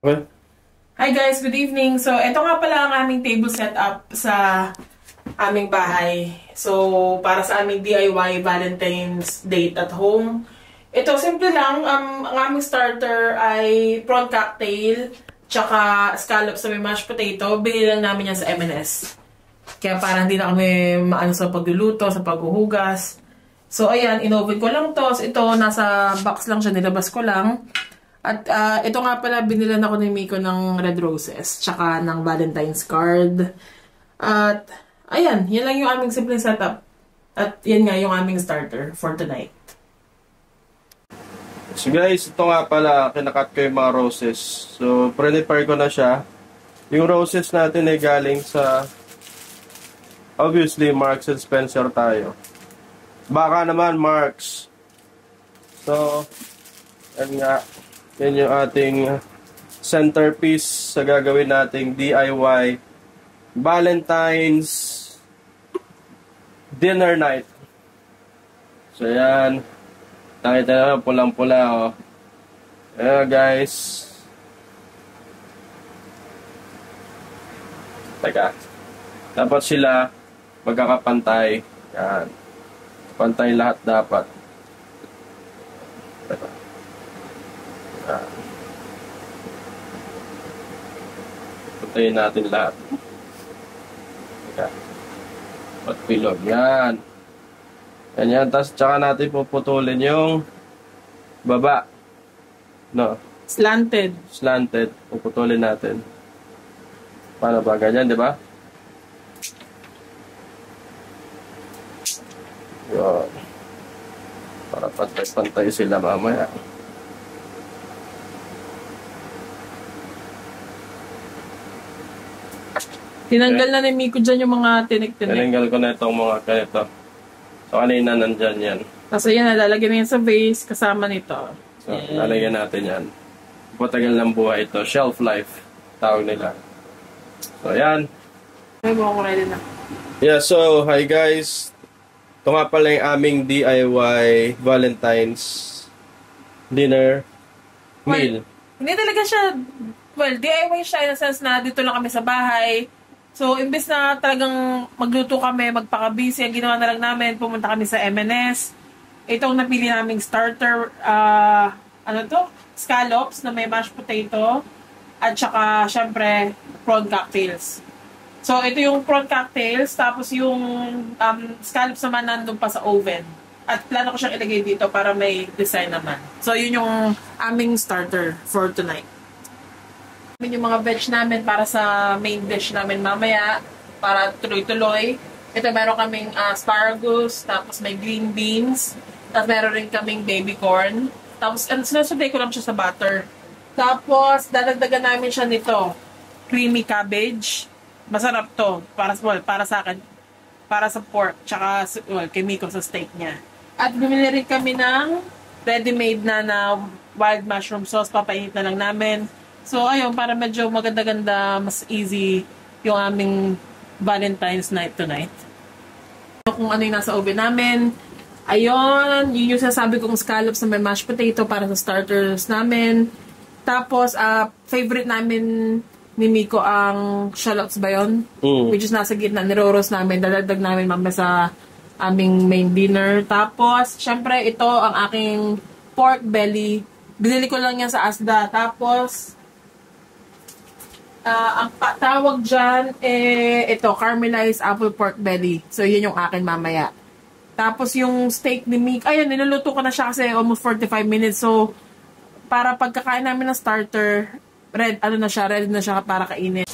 Well, Hi guys, good evening. So, ito nga pala ang aming table setup sa aming bahay. So, para sa aming DIY Valentine's date at home. Ito, simple lang. Ang aming starter ay prawn cocktail, tsaka scallops na may mashed potato. Binili lang namin yan sa M&S. Kaya parang hindi na kami maano sa pagluluto, sa paghuhugas. So, ayan, in-oven ko lang to. So, ito, nasa box lang siya, nilabas ko lang. At ito nga pala, binilan ako ni Miko ng red roses, tsaka ng Valentine's card. At, ayan, yan lang yung aming simple setup. At yan nga yung aming starter for tonight. so guys, ito nga pala, kinakat ko yung mga roses. So, prepare ko na siya. Yung roses natin ay galing sa, obviously, Marks and Spencer tayo. Baka naman, Marks. So, yan nga. Yan yung ating centerpiece sa gagawin nating DIY Valentine's dinner night. So yan. Nakita na pulang-pula oh. Ayan guys. Teka. Dapat sila magkakapantay. Yan. Pantay lahat dapat. Teka. Puntayin natin lahat. At pilog. Yan. Yan. Tapos tsaka natin puputulin yung baba. No. Slanted. Slanted. Puputulin natin. Paano ba? Ganyan, di ba? Yun. Para pantay-pantay sila mamaya. Tinanggal na ni Miko dyan yung mga tinik-tinik. Tinanggal ko na itong mga ganito. So, kanina nandyan yan. Tapos yan, nalalagyan na yan sa vase kasama nito. So, lalagyan natin yan. Patagal ng buhay ito. Shelf life. Tawag nila. So, yan. Ay, buwan ko ready na. Yeah, so, hi guys. Ito nga pala yung aming DIY Valentine's dinner meal. Hindi talaga siya, DIY siya in a sense na dito lang kami sa bahay. So, imbes na talagang magluto kami, magpaka-busy, ang ginawa na lang namin, pumunta kami sa M&S. Itong napili naming starter, scallops na may mashed potato, at saka, syempre, prawn cocktails. So, ito yung prawn cocktails, tapos yung scallops naman nandun pa sa oven. At plano ko siyang ilagay dito para may design naman. So, yun yung aming starter for tonight. Yung mga veg namin para sa main dish namin mamaya para tuloy-tuloy. Ito meron kaming asparagus, tapos may green beans, tapos meron rin kaming baby corn. Tapos sinasabay ko lang siya sa butter. Tapos dadagdagan namin siya nito, creamy cabbage. Masarap to para sa akin, para sa pork, tsaka kay Miko sa steak niya. At bumili rin kami ng ready-made na wild mushroom sauce, papainit na lang namin. So, ayun, para medyo maganda-ganda, mas easy yung aming Valentine's night tonight. Kung ano yung nasa oven namin, ayun, yun yung sasabi kong scallops na may mashed potato para sa starters namin. Tapos, favorite namin ni Miko ang shallots ba yun? Which is nasa gitna, niro-roast namin, dadagdag namin mamaya sa aming main dinner. Tapos, syempre, ito ang aking pork belly. Binili ko lang yan sa Asda. Tapos, ang tawag dyan, ito, caramelized apple pork belly. So, yun yung akin mamaya. Tapos, yung steak ni Miko, ayun, niluluto ko na siya kasi almost 45 minutes. So, para pagkakain namin ng starter, ready na siya para kainin.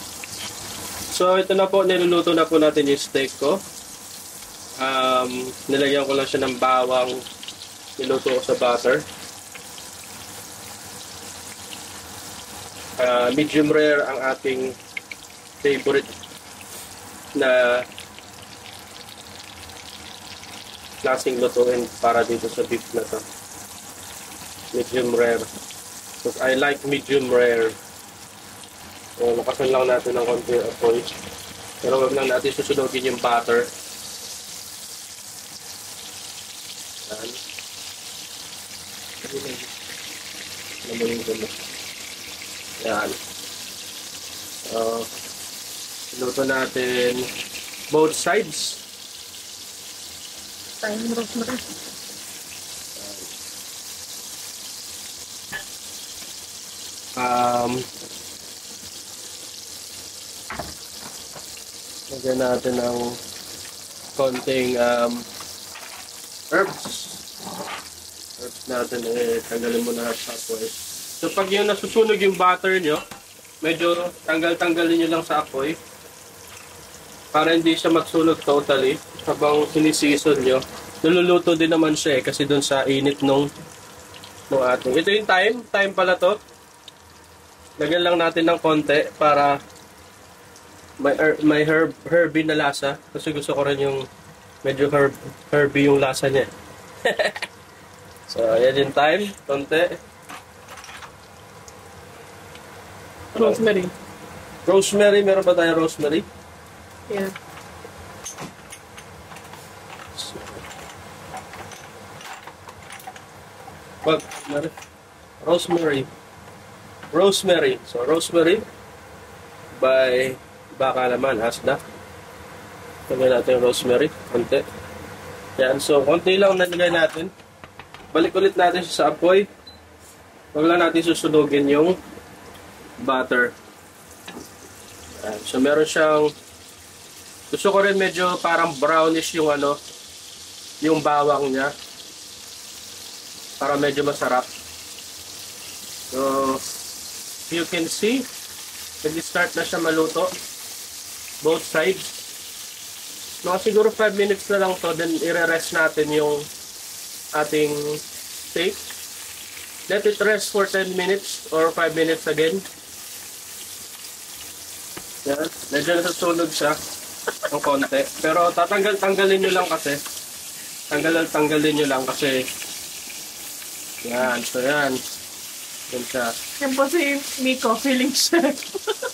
So, ito na po, niluluto na po natin yung steak ko. Nilagyan ko lang siya ng bawang, niluto ko sa butter. Medium rare ang ating favorite na klaseng lutuin para dito sa beef na to. Medium rare. Because I like medium rare. So, lakasan lang natin ng konti apoy. Pero wag lang natin susunogin yung butter. Yan. Naman yung gulo. Yan. So, luto natin both sides. Tayong rosemary. Lagyan natin ng konting herbs. Herbs natin, tanggalin mo na sa apoy. So pag yung nasusunog yung butter nyo, medyo tanggalin nyo lang sa apoy para hindi siya magsunog totally habang sinisison nyo. Niluluto din naman siya kasi dun sa init nung ating. Ito yung time pala to. Lagyan lang natin ng konti para may herby na lasa. Kasi gusto ko rin yung medyo herby yung lasa niya. So, ayan yung time. Konti. Rosemary. Rosemary. Meron ba tayong rosemary? Yeah. Rosemary. So, rosemary by baka naman, hasda. Lagyan natin yung rosemary. Konti. Yan. So, konti lang nalagay natin. Balik ulit natin siya sa apoy. Huwag lang natin susunugin yung butter. Yan. So, meron siyang gusto ko rin medyo parang brownish yung yung bawang niya. Para medyo masarap. So, you can see, nag-start na siya maluto. Both sides. Mga siguro 5 minutes na lang to, then i-rest natin yung ating steak. Let it rest for 10 minutes or 5 minutes again. Yan. Medyo nasusunog siya ng konti. Pero tanggalin nyo lang kasi. Tanggalin nyo lang kasi. Yan. So yan. Yan siya. Yan po si Miko, feeling chef.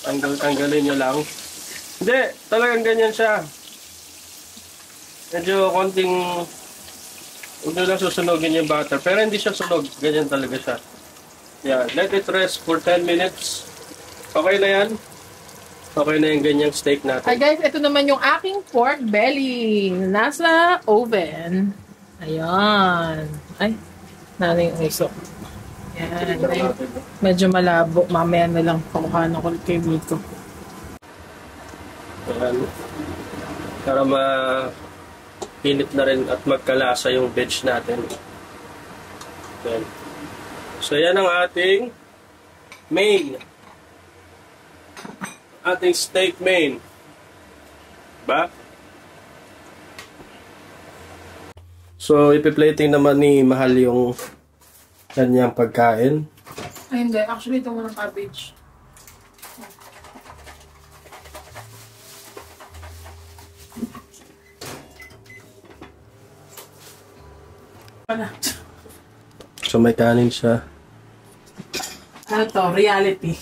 Tanggalin nyo lang. Hindi, talagang ganyan siya. Medyo konting huwag nyo lang susunogin yung butter. Pero hindi siya sunog. Ganyan talaga siya. Yan. Let it rest for 10 minutes. Okay na yan. Okay na yung ganyang steak natin. Hi guys, ito naman yung aking pork belly. Nasa oven. Ayan. Ay, naning usok. Yan. Ay, medyo malabo. Mamaya na lang pakuhaan ako kay Miko. Ayan. Para mahinit na rin at magkalasa yung veg natin. Ayan. So yan ang ating main. Ating steak main. Ba? So ipi-plating naman ni Mahal yung kanyang pagkain. Ay hindi, actually ito muna cabbage. Wala. So may kanin siya. Ano to? Reality.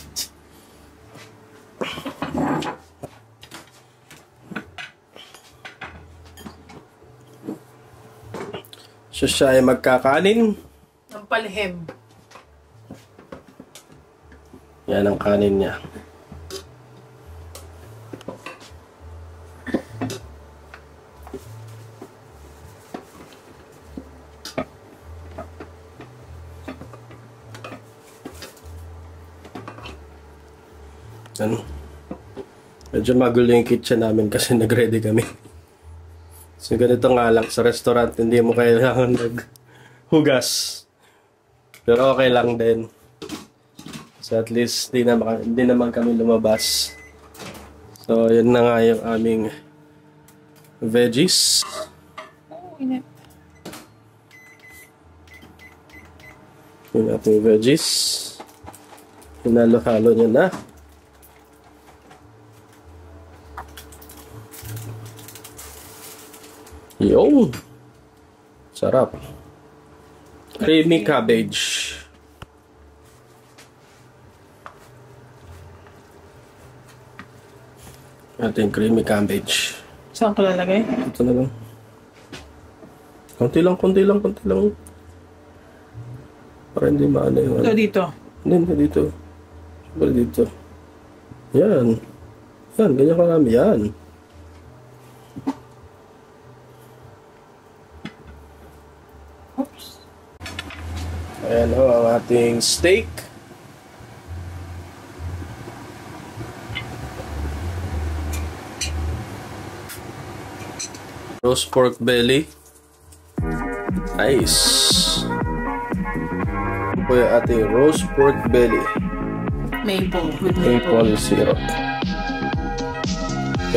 So siya ay magkakanin. Ang palihim. Yan ang kanin niya. Ano? Medyo magulo yung kitchen namin kasi nag-ready kami. So ganito nga lang sa restaurant, hindi mo kailangan maghugas. Pero okay lang din. So at least hindi naman kami lumabas. So yun na nga yung aming veggies. Oh, init. Yung ating veggies. Hinalo-halo niya na. Yung sarap. Creamy cabbage. Ating creamy cabbage. Saan ko lalagay? Ito na lang. Konti lang. Para hindi maano yung Ito dito. Hindi, dito. Bali dito. Yan. Yan, ganyan karami yan. Oops. Ayan o, ang ating steak. Roast pork belly. Nice. Ito po yung ating roast pork belly. Maple. With Maple syrup.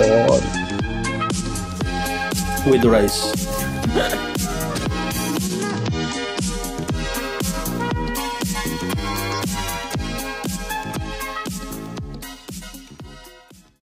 Ayan. With rice.